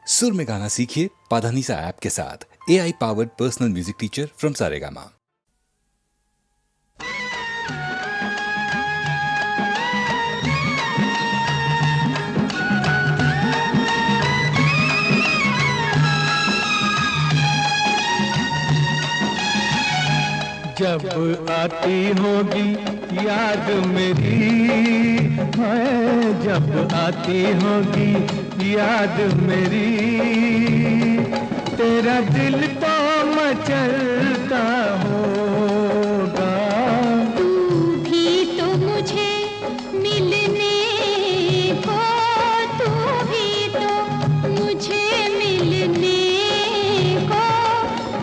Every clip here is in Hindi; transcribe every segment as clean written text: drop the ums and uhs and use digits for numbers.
सुर में गाना सीखिए पाधानीसा ऐप के साथ। AI powered personal music teacher from Saregama. जब आती होगी याद मेरी है, जब आती होगी याद मेरी, तेरा दिल तो मचलता होगा। तू भी तो मुझे मिलने को, तू भी तो मुझे मिलने को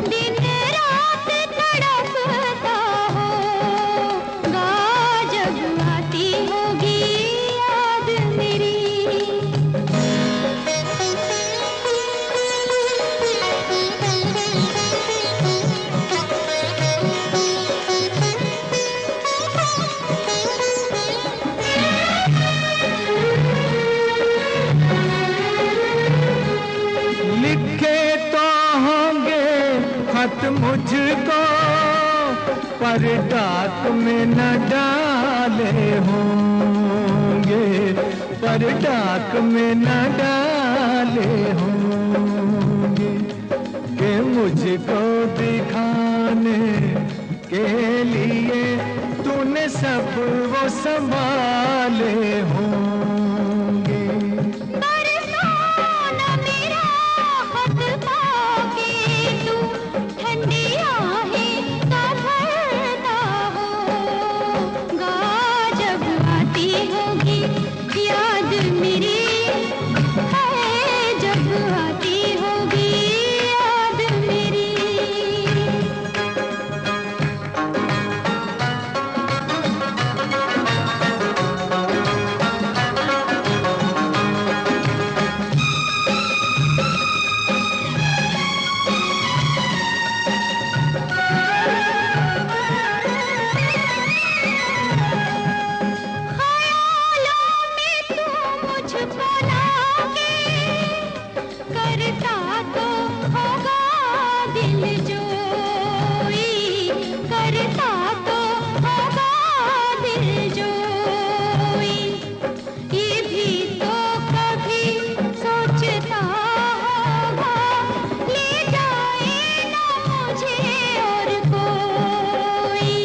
दिन रात तड़पता होगा। जब आती होगी याद मेरी। लिखे तो होंगे खत मुझको, पर डाक में न डाले होंगे, पर डाक में न डाले होंगे, कि मुझको दिखाने के लिए तूने सब वो संभाले होंगे। बरसाना मेरा खत पाके तू ठंडी आहें का भरता होगा। जब आती होगी याद मेरी है, जब आती होगी याद मेरी। ख्यालों में तू मुझको लाके करता तो होगा दिल जोई, करता तो होगा दिल जोई। ये भी तो कभी सोचता होगा, ले जाए ना मुझे और कोई।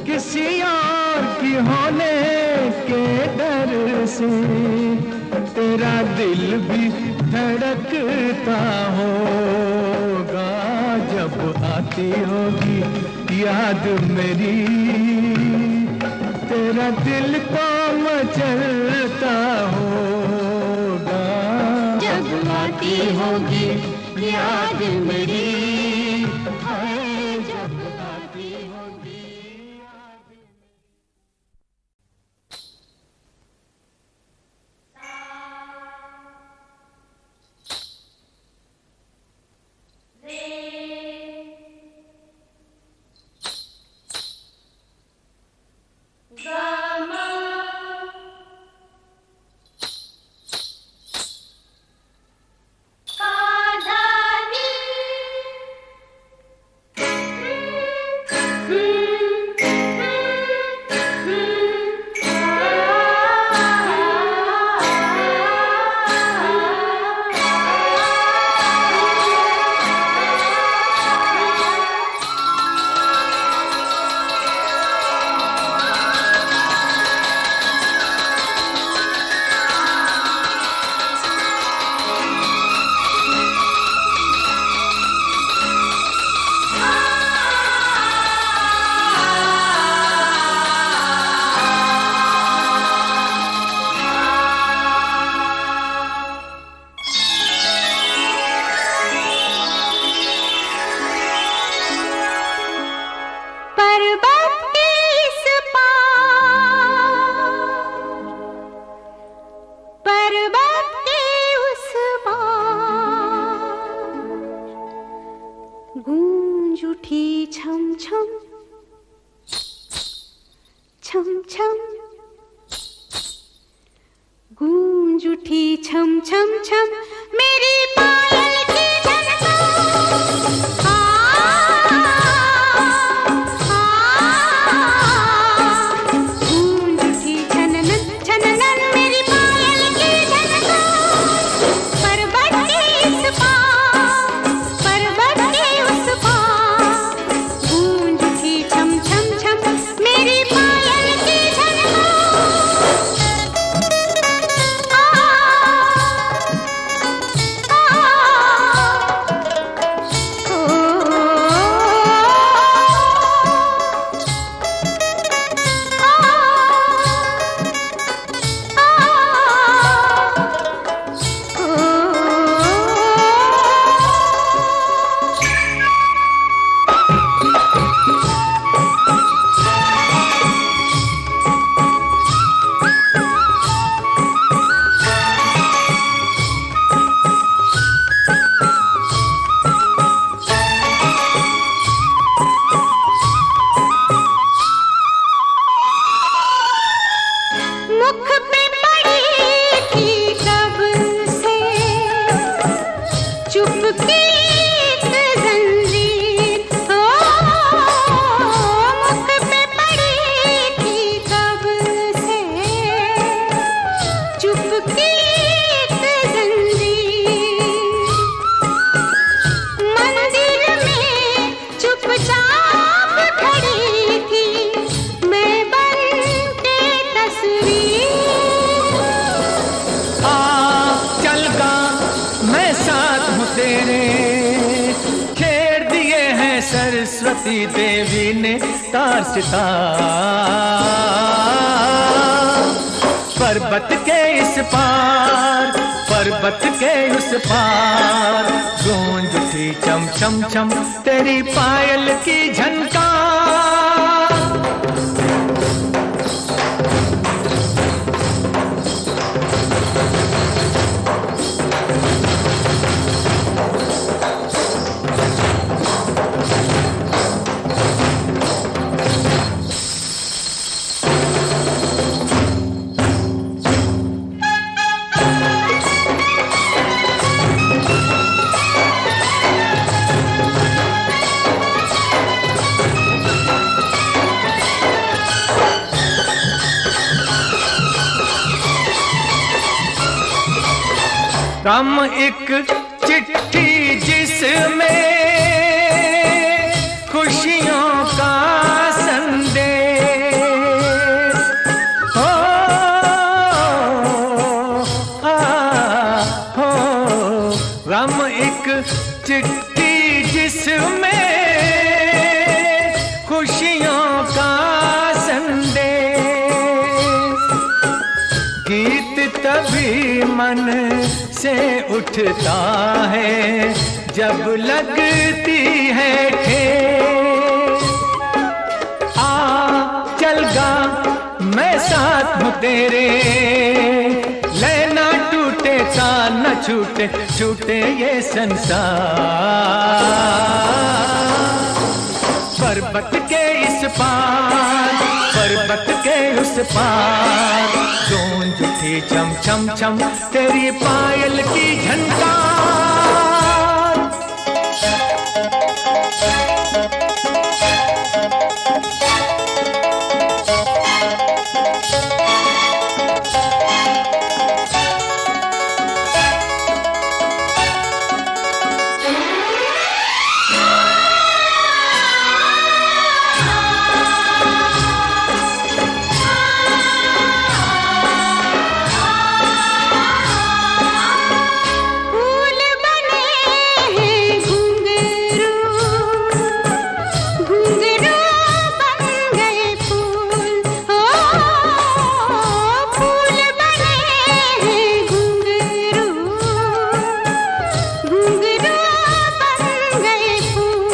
किसी और की होने के डर से तेरा दिल भी धड़कता होगा। जब आती होगी याद मेरी, तेरा दिल तो मचलता होगा। जब आती होगी याद मेरी है, जब आती होगी याद। छम छम गूंज उठी छम छम छम मेरी चुपके एक जंजीर ओ मुख पे पड़ी थी कब से, चुपके एक जंजीर मंदिर में चुपचाप खड़ी थी मैं बन के तस्वीर। आ चल गा मैं साथ हूँ तेरे, छेड़ दिए हैं सरस्वती देवी ने तार सितार। पर्वत के इस पार, पर्वत के उस पार, गूंज उठी चम चम चम तेरी पायल की झनकार। कम एक चिट्ठी जिसमें खुशियों का संदेश हो, हो गम एक चिट्ठी जिसमें खुशियों का संदेश। गीत तभी मन से उठता है जब लगती है ठेस। आ चल गा मैं साथ हूँ तेरे, लेना टूटे तार न छूटे, छूटे ये संसार। पर्वत के इस पार, पर्वत के उस पार, गूंज उठी चम चम चम तेरी पायल की झनकार। फूल बने हैं घुंघरू, घुंघरू बन गए फूल ओ फूल बने हैं घुंघरू, घुंघरू बन गए फूल।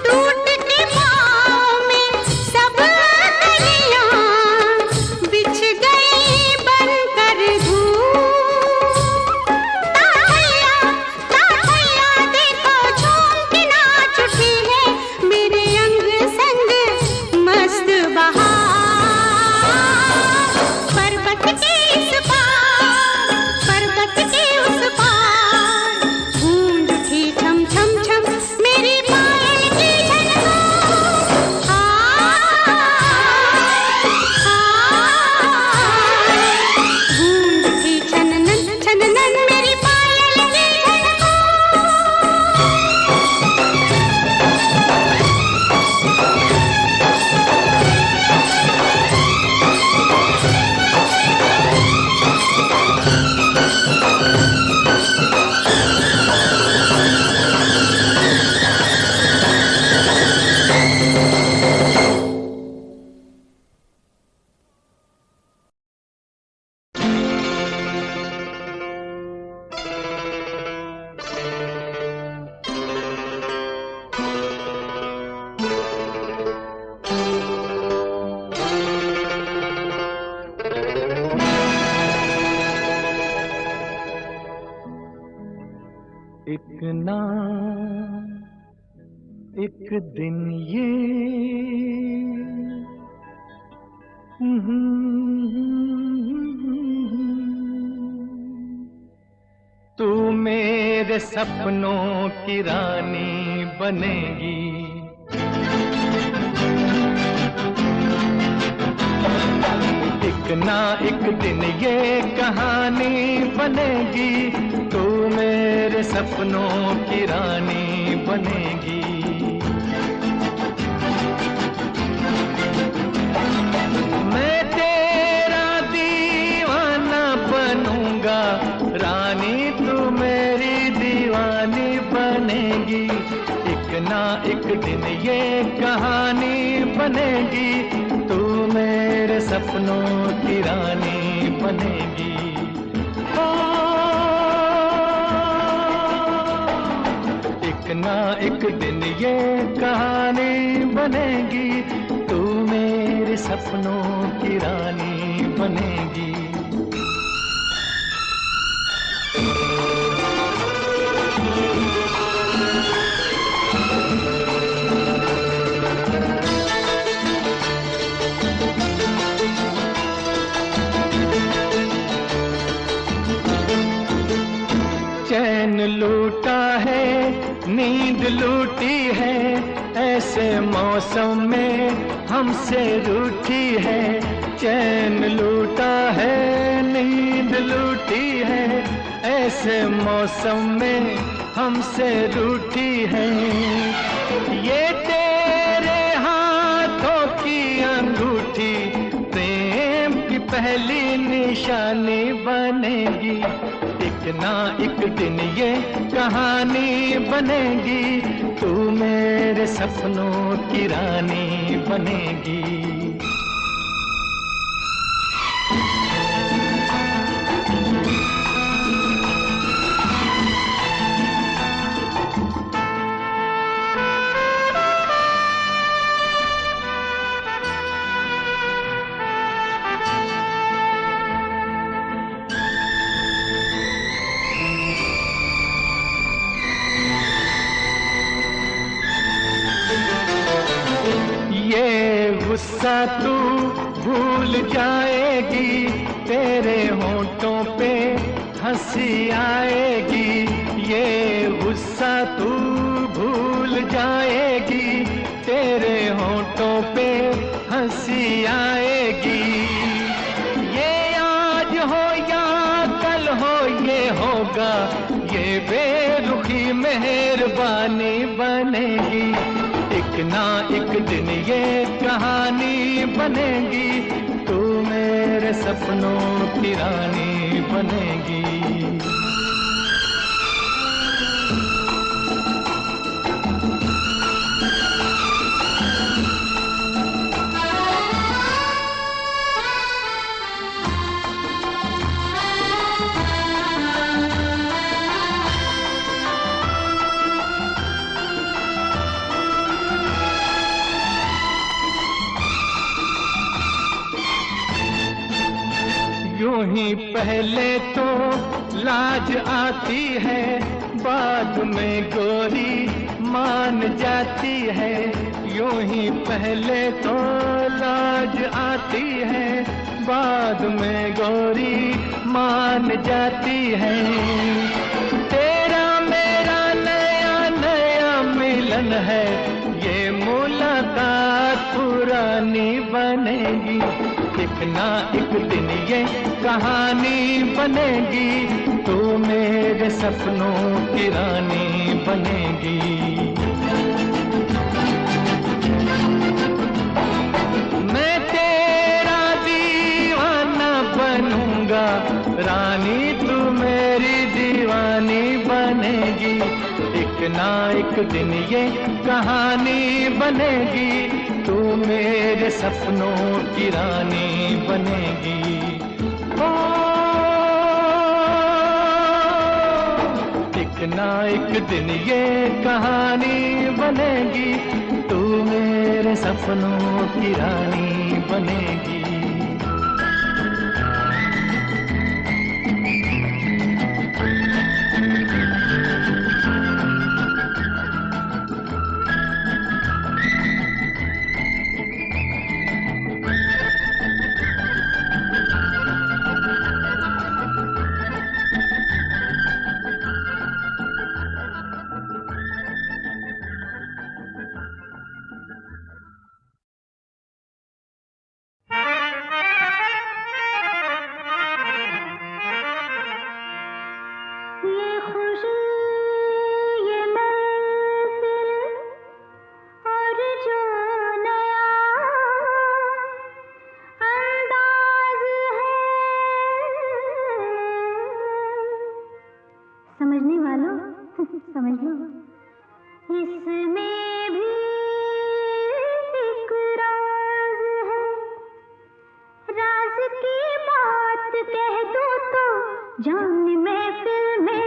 टूट के पाँव में सब कलियां बिछ गई बनकर धूल। ताहैया देखो झूम के नाच उठी है मेरे अंग संग मस्त बहार। पर्वत के इस पार, पर्वत के उस पार, गूंज उठी छम छम छम मेरी पायल की झनकार। गूंज उठी छननन छननन मेरी पायल की एक ना एक दिन ये तू मेरे सपनों की रानी बनेगी। एक ना एक दिन ये कहानी बनेगी, तू मेरे सपनों की रानी बनेगी। मैं तेरा दीवाना बनूंगा, रानी तू मेरी दीवानी बनेगी। एक ना एक दिन ये कहानी बनेगी, तू मेरे सपनों की रानी बनेगी। ओ, एक ना एक दिन ये कहानी बनेगी, तू मेरे सपनों की रानी बनेगी। चैन लूटा है, नींद लूटी है, ऐसे मौसम में हमसे रूठी है। चैन लूटा है, नींद लूटी है, ऐसे मौसम में हमसे रूठी है। ये तेरे हाथों की अंगूठी प्रेम की पहली निशानी बनेगी। एक ना एक दिन ये कहानी बनेगी, तू मेरे सपनों की रानी बनेगी। ये गुस्सा तू भूल जाएगी, तेरे होंठों पे हंसी आएगी। ये गुस्सा तू भूल जाएगी, तेरे होंठों पे हंसी आएगी। ये आज हो या कल हो ये होगा, ये बेरुखी मेहरबानी बनेगी। एक ना एक दिन ये कहानी बनेगी, तू मेरे सपनों की रानी बनेगी। यूं ही पहले तो लाज आती है, बाद में गोरी मान जाती है। यूं ही पहले तो लाज आती है, बाद में गोरी मान जाती है। तेरा मेरा नया नया मिलन है, ये मुलाकात पुरानी बनेगी। एक ना एक दिन ये कहानी बनेगी, तू मेरे सपनों की रानी बनेगी। मैं तेरा दीवाना बनूंगा, रानी तू मेरी दीवानी बनेगी। एक ना एक दिन ये कहानी बनेगी, तू मेरे सपनों की रानी बनेगी। ओ, एक ना एक दिन ये कहानी बनेगी, तू मेरे सपनों की रानी बनेगी। ये खुशी ये महफिल और जो नया अंदाज है, समझने वालों समझ लो, इसमें भी एक राज है। राज की बात कह दो तो जान महफिल में,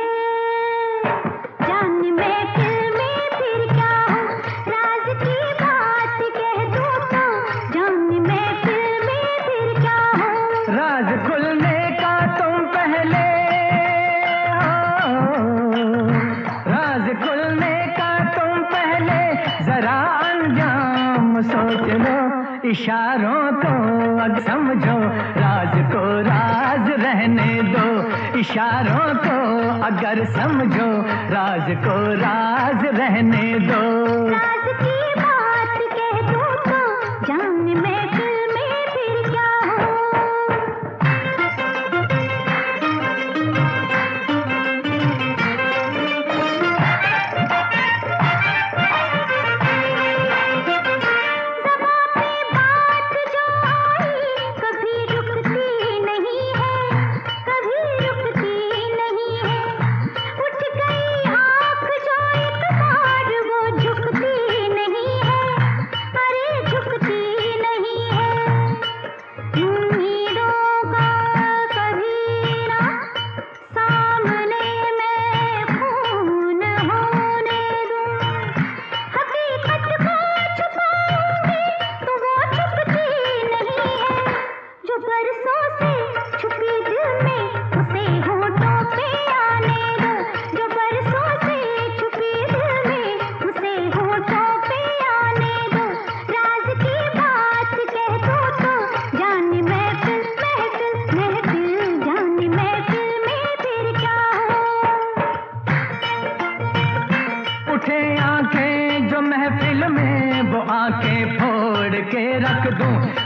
जान महफिल में फिर क्या हो। राज की बात कह दो तो जान महफिल में फिर क्या हो। राज खुलने का तुम पहले हो, राज खुलने का तुम पहले जरा अंजाम सोच लो। इशारों को अब समझो, राज को राज रहने दो। इशारों को अगर समझो, राज को राज रहने दो। राज की बात कह दो तो जान महफिल में फिर क्या हो।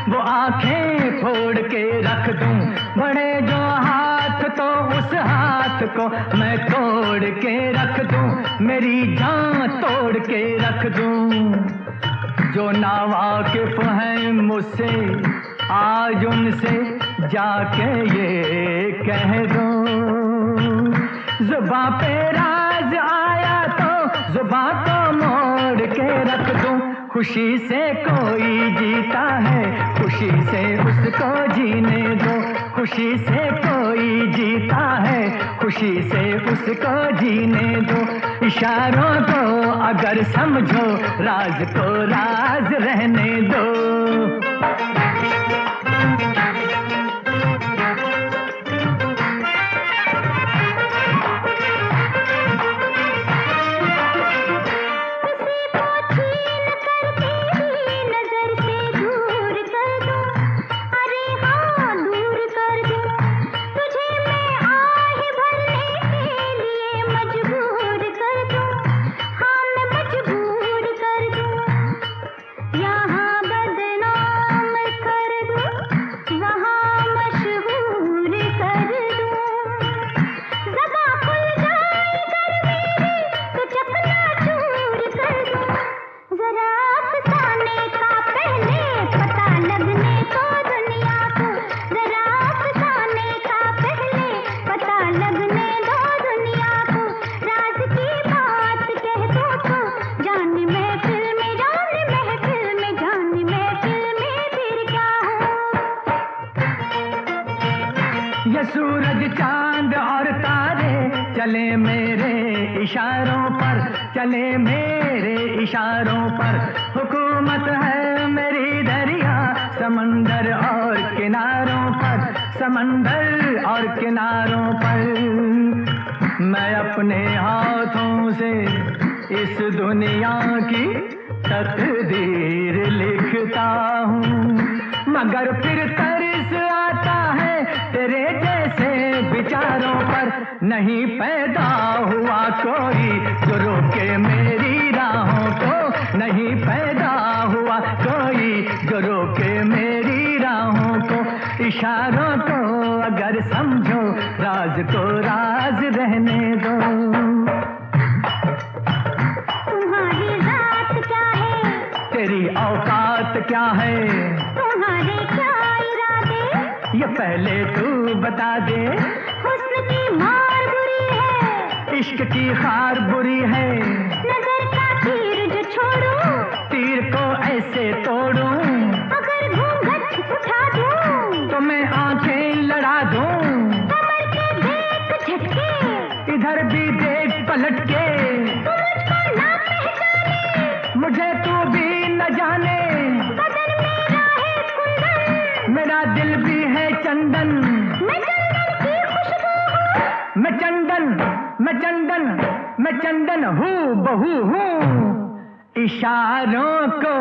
वो आंखें फोड़ के रख दूं। बढ़े जो हाथ तो उस हाथ को मैं तोड़ के रख दूं। मेरी जान तोड़ के रख दूं। जो नावाकिफ हैं मुझसे आज उनसे जाके ये कह दूं। जुबां पे राज आया तो जुबां को मोड़ के रख दूं। खुशी से कोई जीता है, खुशी से उसको जीने दो। खुशी से कोई जीता है, खुशी से उसको जीने दो। इशारों को अगर समझो, राज को राज रहने दो। ये सूरज चांद और तारे चले मेरे इशारों पर, चले मेरे इशारों पर। हुकूमत है मेरी दरिया समंदर और किनारों पर, समंदर और किनारों पर। मैं अपने हाथों से इस दुनिया की तकदीर लिखता हूँ, मगर फिर तरस आता है तेरे जैसे विचारों पर। नहीं पैदा हुआ कोई जो रोके मेरी राहों को, नहीं पैदा हुआ कोई जो रोके मेरी राहों को। इशारों को अगर समझो, राज को राज रहने दो। क्या है? तुम्हारे क्या इरादे? ये पहले तू बता दे। हुस्न की मार बुरी है, इश्क की खार बुरी है। नजर का तीर जो छोड़ूं, तीर को ऐसे तोड़ूं, अगर घूंघट उठा दूं, तो मैं आंखें लड़ा दूं। कमर के देख झटके, इधर भी देख पलट के। तू मुझको ना पहचाने, मुझे तू भी न जाने। बदन मेरा है कुंदन, मेरा दिल भी है चंदन। मैं चंदन की खुशबू हूँ, मैं चंदन, मैं चंदन, मैं चंदन हूँ बहू हूँ। इशारों को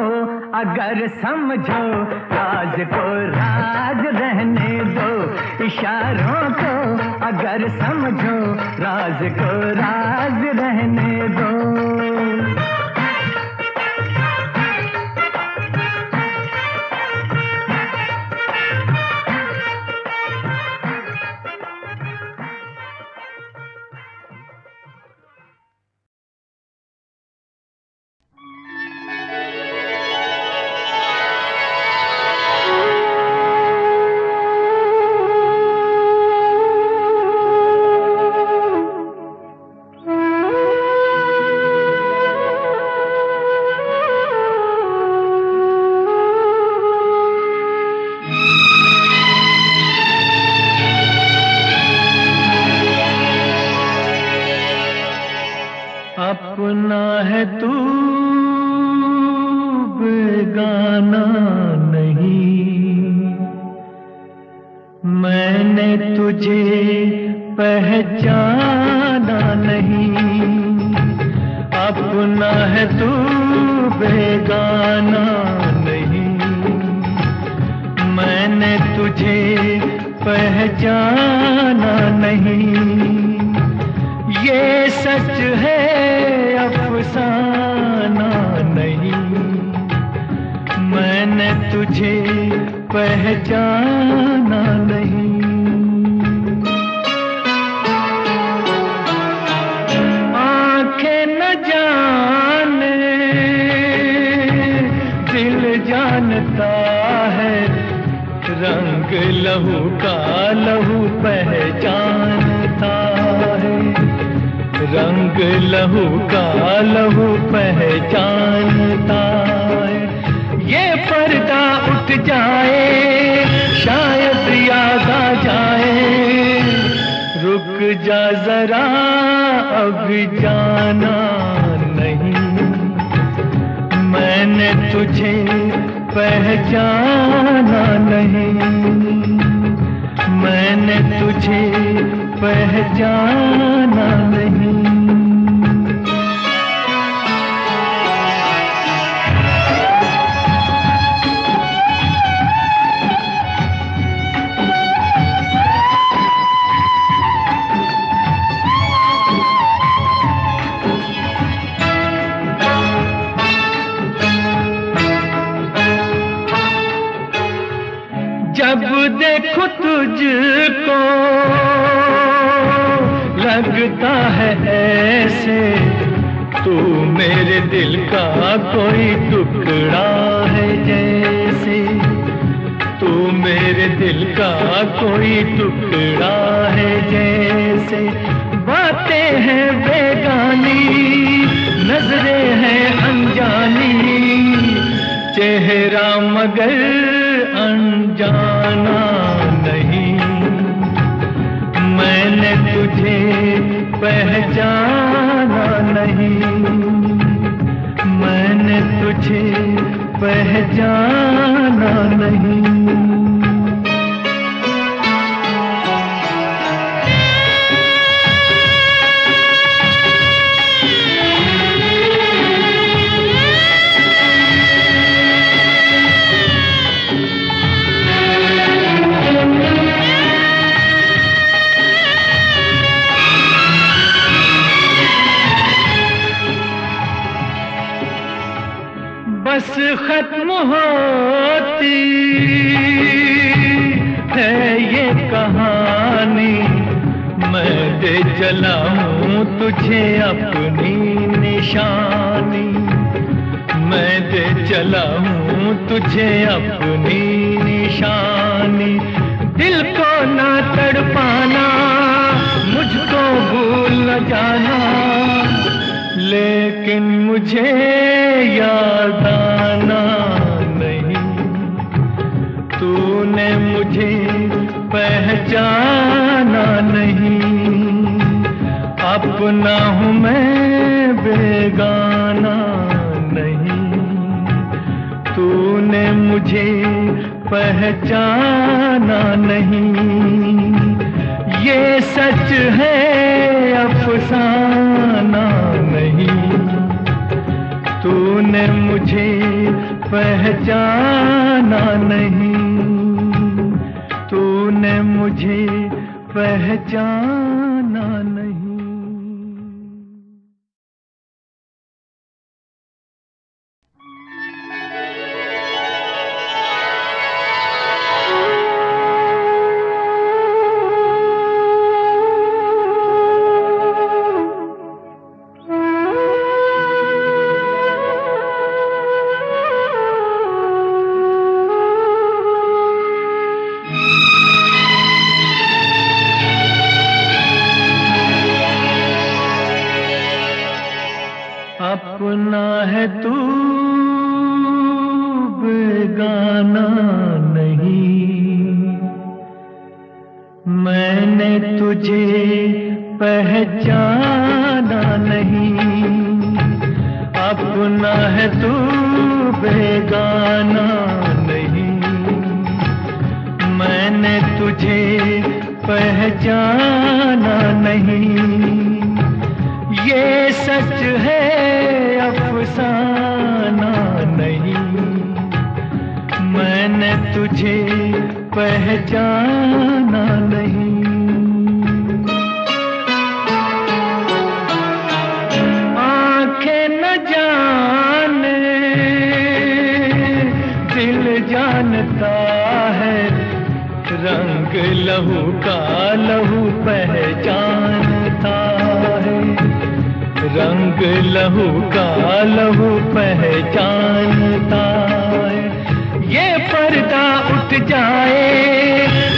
अगर समझो, राज को राज रहने दो। इशारों को अगर समझो, राज को राज रहने दो। अपना है तू बेगाना नहीं, मैंने तुझे पहचाना नहीं। अपना है तू बेगाना नहीं, मैंने तुझे पहचाना नहीं। ये सच है अफसाना नहीं, मैंने तुझे पहचाना नहीं। आंखें न जाने दिल जानता है, रंग लहू का लहू पहचानता है। रंग लहू का लहू पहचानता है। ये पर्दा उठ जाए, शायद याद आ जाए। रुक जा जरा, अभी जाना नहीं। मैंने तुझे पहचाना नहीं, मैंने तुझे पहचाना नहीं। जब देखो तुझको लगता है ऐसे, तू मेरे दिल का कोई टुकड़ा है जैसे। तू मेरे दिल का कोई टुकड़ा है जैसे। बातें हैं बेगानी, नजरें हैं अनजानी, चेहरा मगर अनजाना नहीं। मैंने तुझे पहचाना नहीं, मैंने तुझे पहचाना नहीं। बस खत्म होती है ये कहानी, मैं दे चला हूँ तुझे अपनी निशानी। मैं दे चला हूँ तुझे अपनी निशानी। दिल को ना तड़पाना, मुझको भूल न जाना, लेकिन मुझे याद आना नहीं। तूने मुझे पहचाना नहीं, अपना हूँ मैं बेगाना नहीं। तूने मुझे पहचाना नहीं, ये सच है अफसाना नहीं। तूने मुझे पहचाना नहीं, तूने मुझे पहचाना नहीं। अपना है तू बेगाना नहीं, मैंने तुझे पहचाना नहीं। अपना है तू बेगाना नहीं, मैंने तुझे पहचाना नहीं। ये सच है अफसाना नहीं, मैंने तुझे पहचाना नहीं। आंखें न जाने दिल जानता है, रंग लहू का लहू पहचानता है। रंग लहू का लहू पहचानता है। ये पर्दा उठ जाए,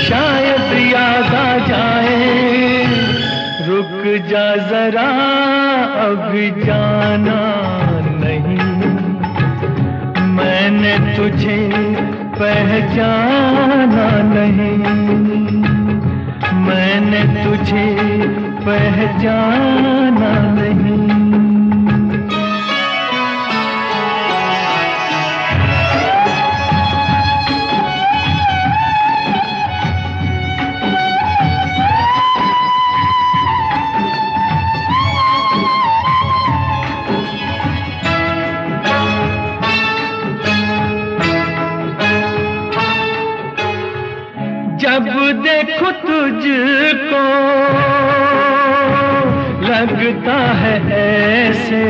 शायद याद आ जाए, रुक जा जरा अभी जाना नहीं। मैंने तुझे पहचाना नहीं, मैंने तुझे पहचाना नहीं। जब देखो तुझको लगता है ऐसे,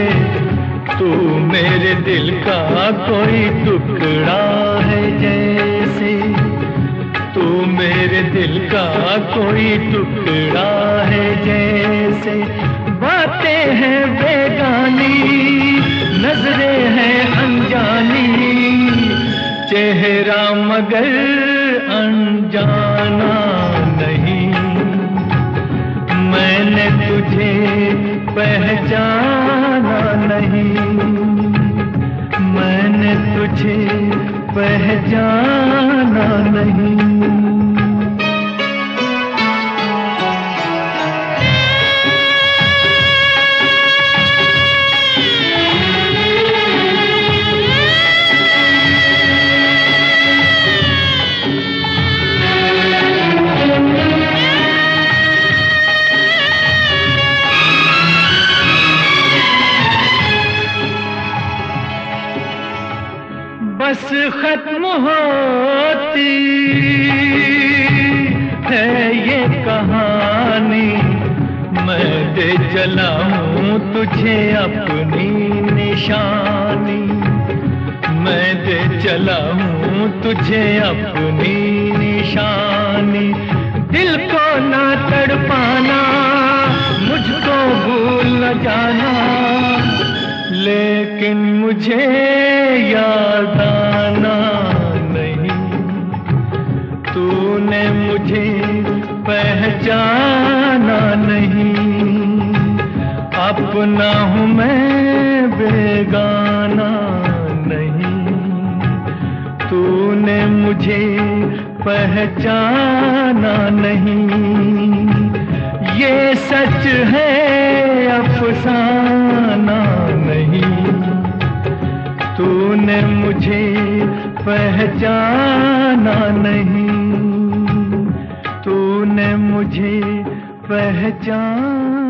तू मेरे दिल का कोई टुकड़ा है जैसे। तू मेरे दिल का कोई टुकड़ा है जैसे। बातें हैं बेगानी, नजरें हैं अनजानी, चेहरा मगर अनजाना नहीं। मैंने तुझे पहचाना नहीं, मैंने तुझे पहचाना नहीं। बस खत्म होती है ये कहानी, मैं दे चला हूँ तुझे अपनी निशानी। मैं दे चला हूँ तुझे अपनी निशानी। दिल को ना तड़पाना, मुझको भूल न जाना, लेकिन लेकिन मुझे याद आना नहीं, तूने मुझे पहचाना नहीं। अपना हूँ मैं बेगाना नहीं, तूने मुझे पहचाना नहीं। ये सच है अफसाना नहीं, तूने मुझे पहचाना नहीं, तूने मुझे पहचाना